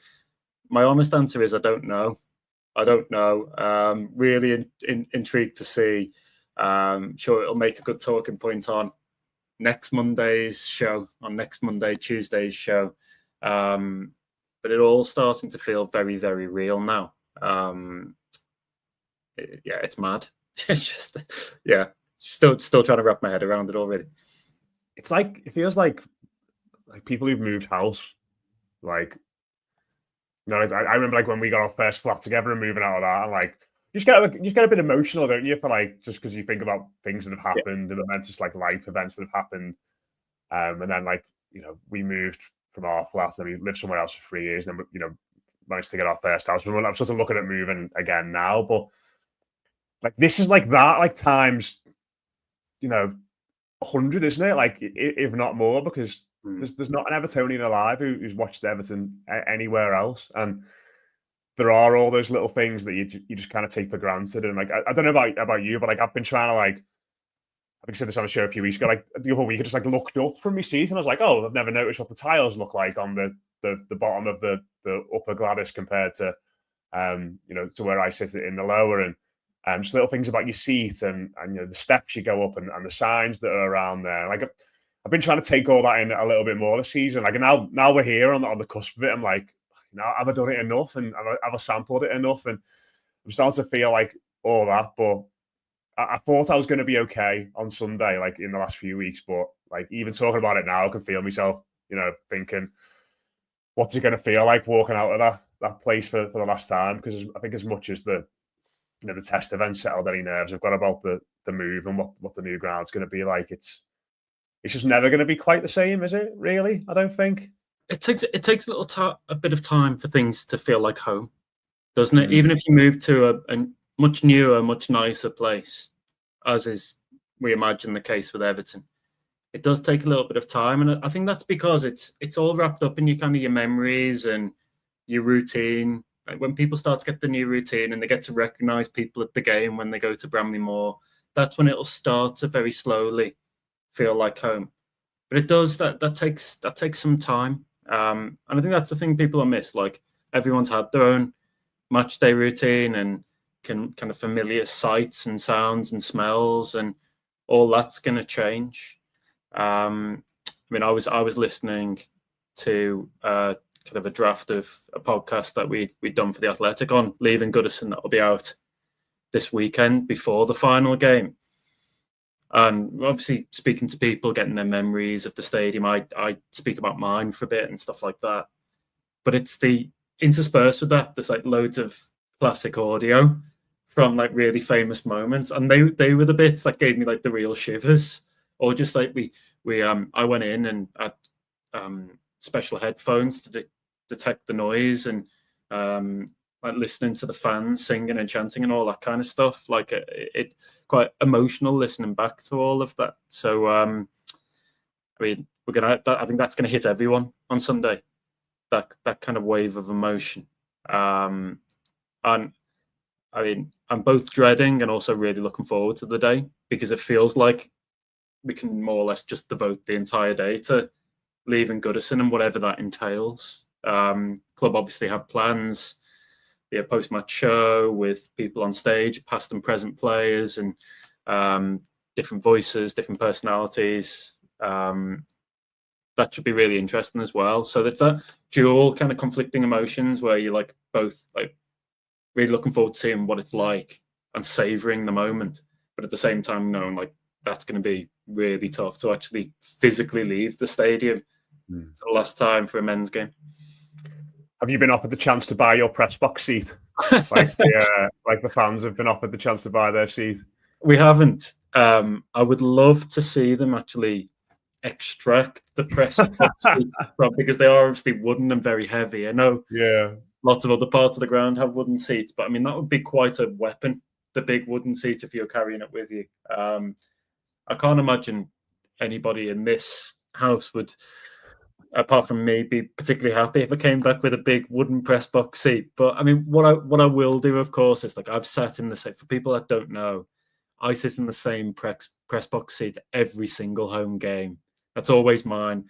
B: my honest answer is I don't know. Really intrigued to see. Sure, it'll make a good talking point on next Monday's show, Tuesday's show. But it all starting to feel very, very real now. It's mad. It's just, still trying to wrap my head around it already.
A: It's it feels like people who've moved house, I remember when we got our first flat together and moving out of that, and you just get a bit emotional, don't you? For just because you think about things that have happened and momentous life events that have happened, and then we moved from our flat and we lived somewhere else for 3 years, and then managed to get our first house. I'm sort of looking at moving again now, but this is that times 100, isn't it? If not more, because there's not an Evertonian alive who's watched Everton anywhere else, and there are all those little things that you just kind of take for granted. And I don't know about you, but I've been trying to I said this on a show a few weeks ago. The other week, I just looked up from my seat and I was oh, I've never noticed what the tiles look like on the bottom of the upper Gladys compared to to where I sit in the lower, and just little things about your seat and the steps you go up and the signs that are around there. I've been trying to take all that in a little bit more this season. Now we're here on the cusp of it. I'm have I done it enough, and have I sampled it enough? And I'm starting to feel all that, but I thought I was going to be okay on Sunday, in the last few weeks. But even talking about it now, I can feel myself, thinking, what's it going to feel like walking out of that place for the last time? Because I think as much as the test event settled any nerves I've got about the move and what the new ground's going to be like, it's just never going to be quite the same, is it? Really, I don't think.
B: It takes a bit of time for things to feel like home, doesn't it? Even if you move to a much newer, much nicer place, as is, we imagine, the case with Everton, it does take a little bit of time, and I think that's because it's all wrapped up in your memories and your routine. When people start to get the new routine and they get to recognise people at the game when they go to Bramley Moor, that's when it'll start to very slowly feel like home. But it does that takes some time, and I think that's the thing people will miss. Everyone's had their own match day routine and kind of familiar sights and sounds and smells, and all that's going to change. I was listening to kind of a draft of a podcast that we'd done for The Athletic on leaving Goodison that will be out this weekend before the final game. And obviously speaking to people, getting their memories of the stadium, I speak about mine for a bit and stuff like that. But it's the interspersed with that, there's like loads of classic audio from like really famous moments, and they were the bits that gave me like the real shivers. Or just like I went in and had special headphones to detect the noise, and like listening to the fans singing and chanting and all that kind of stuff. Like it quite emotional listening back to all of that. So I mean, I think that's gonna hit everyone on Sunday. That kind of wave of emotion. And I mean, I'm both dreading and also really looking forward to the day, because it feels like we can more or less just devote the entire day to leaving Goodison and whatever that entails. Club obviously have plans, be a post-match show with people on stage, past and present players, and different voices, different personalities. That should be really interesting as well. So that's that dual kind of conflicting emotions where you're like both like really looking forward to seeing what it's like and savoring the moment, but at the same time knowing like that's going to be really tough to actually physically leave the stadium for the last time for a men's game.
A: Have you been offered the chance to buy your press box seat? Like the fans have been offered the chance to buy their seat?
B: We haven't. I would love to see them actually extract the press box seats from, because they are obviously wooden and very heavy. I know lots of other parts of the ground have wooden seats, but I mean, that would be quite a weapon, the big wooden seat, if you're carrying it with you. I can't imagine anybody in this house would, apart from me, be particularly happy if I came back with a big wooden press box seat. But I mean, what I will do, of course, is like I've sat in the same, for people that don't know, I sit in the same press box seat every single home game. That's always mine.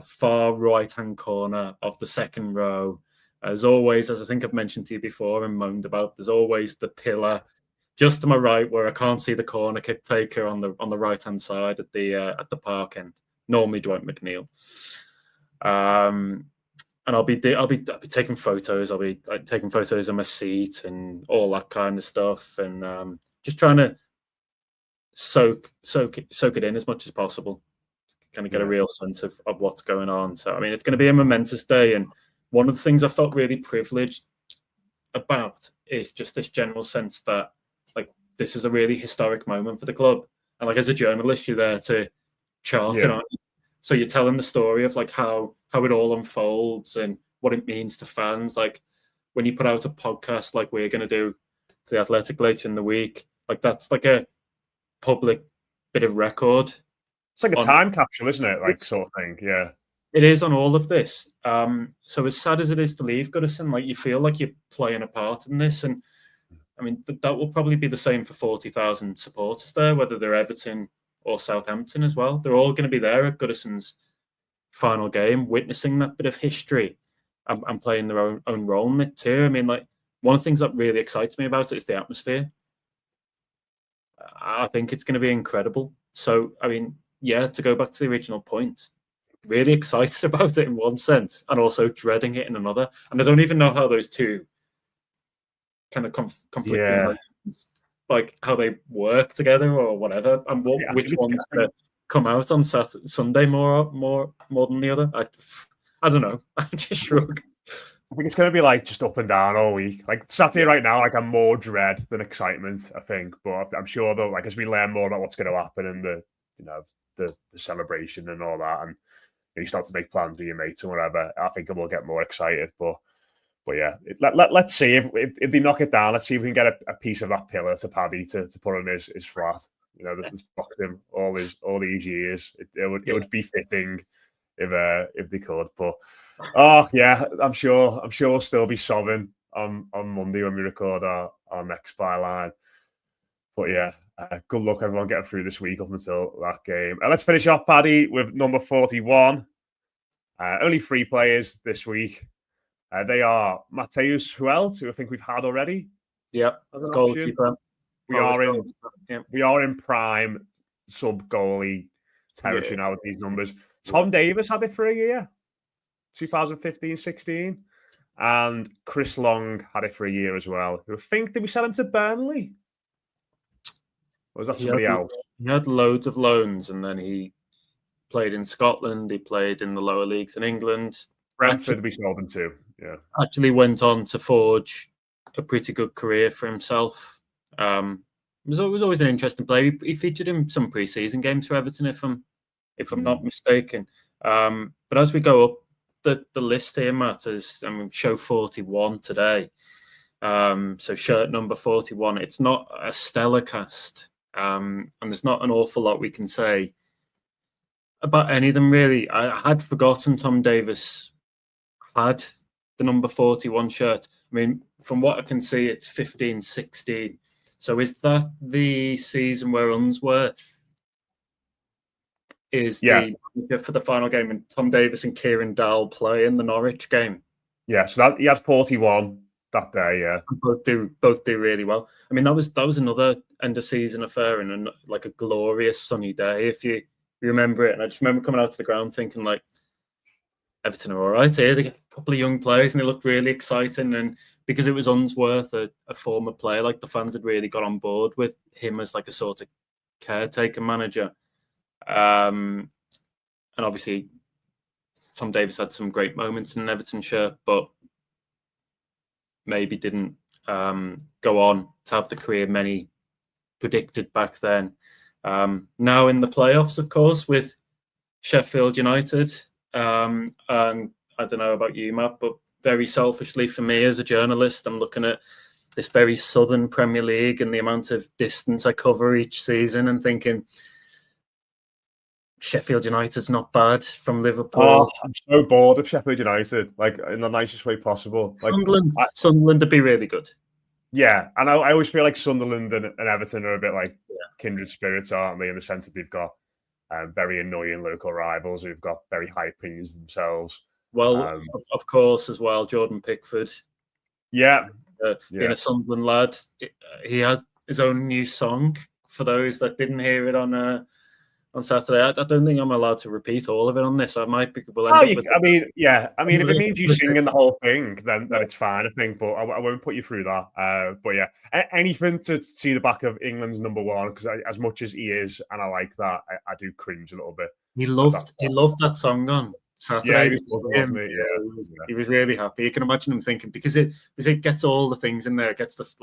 B: Far right-hand corner of the second row. As always, as I think I've mentioned to you before and moaned about, there's always the pillar just to my right where I can't see the corner kick taker on the right-hand side at the park end. Normally Dwight McNeil. And I'll be taking photos. I'll be like taking photos of my seat and all that kind of stuff, and just trying to soak it in as much as possible. Kind of get a real sense of what's going on. So, I mean, it's going to be a momentous day. And one of the things I felt really privileged about is just this general sense that, like, this is a really historic moment for the club. And, like, as a journalist, you're there to chart it, aren't you? So you're telling the story of, like, how it all unfolds and what it means to fans. Like, when you put out a podcast like we're going to do for The Athletic later in the week, like, that's like a public bit of record.
A: It's like a time capsule, isn't it? Like, sort of thing, yeah.
B: It is on all of this. So as sad as it is to leave Goodison, like, you feel like you're playing a part in this. And I mean, that will probably be the same for 40,000 supporters there, whether they're Everton or Southampton as well. They're all going to be there at Goodison's final game, witnessing that bit of history and playing their own role in it too. I mean, like, one of the things that really excites me about it is the atmosphere. I think it's going to be incredible. So, I mean, yeah, to go back to the original point, really excited about it in one sense and also dreading it in another. And I don't even know how those two kind of conflicting emotions, like how they work together or whatever, and which one's going to come out on Sunday more than the other. I don't know. I'm just shrug.
A: I think it's going to be like just up and down all week. Like Saturday right now, like I'm more dread than excitement, I think. But I'm sure though, like as we learn more about what's going to happen and the celebration and all that, and you start to make plans with your mates and whatever, I think we'll get more excited. But yeah, let's see if they knock it down. Let's see if we can get a piece of that pillar to Paddy to put on his flat. You know, that's blocked him all these years. It would be fitting if they could. But yeah, I'm sure we'll still be sobbing on Monday when we record our next byline. But yeah, good luck everyone getting through this week up until that game. Let's finish off, Paddy, with number 41. Only 3 players this week. They are Mateus Huelt, who I think we've had already.
B: Yep, goalkeeper.
A: We are in prime sub goalie territory now with these numbers. Tom Davis had it for a year, 2015-16, and Chris Long had it for a year as well. Who I think, did we sell him to Burnley? Or was that somebody else?
B: He had loads of loans, and then he played in Scotland. He played in the lower leagues in England.
A: Brentford we sold him to. Yeah.
B: Actually went on to forge a pretty good career for himself. It was always an interesting player. He featured in some pre-season games for Everton, if I'm not mistaken. But as we go up the list here, Matt, is show 41 today. So shirt number 41. It's not a stellar cast, and there's not an awful lot we can say about any of them really. I had forgotten Tom Davies had the number 41 shirt. I mean, from what I can see, it's 15-16. So is that the season where Unsworth is the manager for the final game, and Tom Davies and Kieran Dowell play in the Norwich game?
A: Yeah, so that he had 41 that day. Yeah,
B: both do really well. I mean, that was another end of season affair and like a glorious sunny day, if you remember it. And I just remember coming out to the ground thinking, like, Everton are all right here. They get a couple of young players and they looked really exciting. And because it was Unsworth, a former player, like, the fans had really got on board with him as like a sort of caretaker manager. And obviously, Tom Davies had some great moments in an Everton shirt, but maybe didn't go on to have the career many predicted back then. Now in the playoffs, of course, with Sheffield United. And I don't know about you, Matt, but very selfishly for me as a journalist, I'm looking at this very southern Premier League and the amount of distance I cover each season and thinking, Sheffield United's not bad from Liverpool.
A: Oh, I'm so bored of Sheffield United, like, in the nicest way possible. Like,
B: Sunderland would be really good.
A: Yeah, and I always feel like Sunderland and Everton are a bit like kindred spirits, aren't they? In the sense that they've got very annoying local rivals who've got very high opinions themselves.
B: Well, of course, as well, Jordan Pickford.
A: Yeah.
B: Being a Sunderland lad, he had his own new song. For those that didn't hear it on Saturday, I don't think I'm allowed to repeat all of it on this. I might be.
A: I mean, if it means you singing the whole thing, then it's fine, I think. But I won't put you through that. But yeah, anything to see the back of England's number one, because as much as he is, and I like that, I do cringe a little bit.
B: He loved that song on Saturday.
A: He
B: was really happy. You can imagine him thinking, because it gets all the things in there. It gets this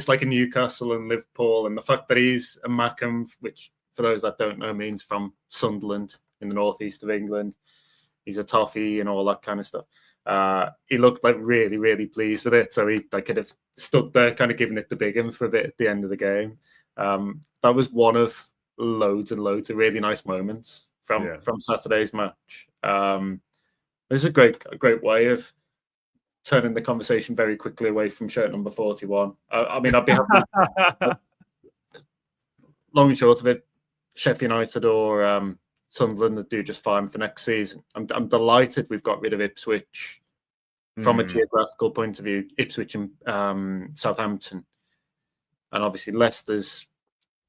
B: like a Newcastle and Liverpool, and the fact that he's a Mackham, which for those that don't know means from Sunderland in the northeast of England. He's a toffee and all that kind of stuff. He looked like really, really pleased with it. So he could have stood there kind of giving it the big one for a bit at the end of the game. That was one of loads and loads of really nice moments from Saturday's match. It was a great way of turning the conversation very quickly away from shirt number 41. I mean, I'd be happy. Long and short of it, Sheffield United or Sunderland would do just fine for next season. I'm delighted we've got rid of Ipswich from a geographical point of view. Ipswich and Southampton, and obviously Leicester's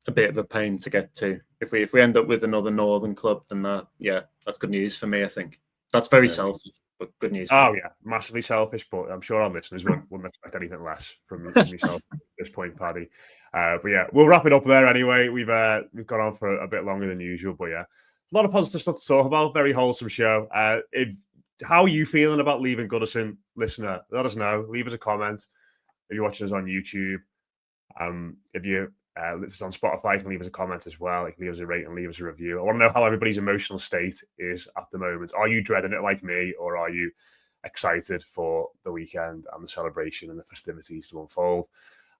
B: a bit of a pain to get to. If we end up with another northern club, then that's good news for me. I think that's very selfish, but good news.
A: Oh yeah, massively selfish, but I'm sure our listeners wouldn't expect anything less from yourself at this point, Paddy. But yeah, we'll wrap it up there anyway. We've gone on for a bit longer than usual, but yeah, a lot of positive stuff to talk about. Very wholesome show. How are you feeling about leaving Goodison, listener? Let us know. Leave us a comment if you're watching us on YouTube. If you listen on Spotify, you can leave us a comment as well. You can leave us a rate and leave us a review. I want to know how everybody's emotional state is at the moment. Are you dreading it like me, or are you excited for the weekend and the celebration and the festivities to unfold?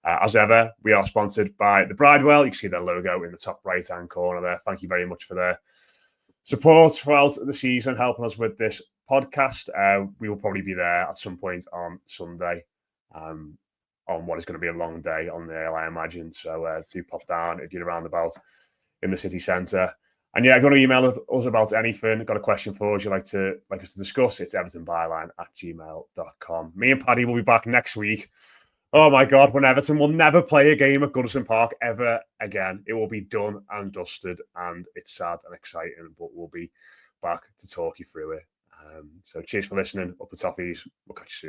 A: As ever, we are sponsored by the Bridewell. You can see their logo in the top right-hand corner there. Thank you very much for their support throughout the season, helping us with this podcast. We will probably be there at some point on Sunday. On what is going to be a long day on the I imagine. So do pop down if you're around about in the city centre. And yeah, if you want to email us about anything, got a question for us you'd like us to discuss, it's evertonbyline@gmail.com. Me and Paddy will be back next week. Oh my God, when Everton will never play a game at Goodison Park ever again. It will be done and dusted, and it's sad and exciting, but we'll be back to talk you through it. So cheers for listening. Up the Toffees. We'll catch you soon.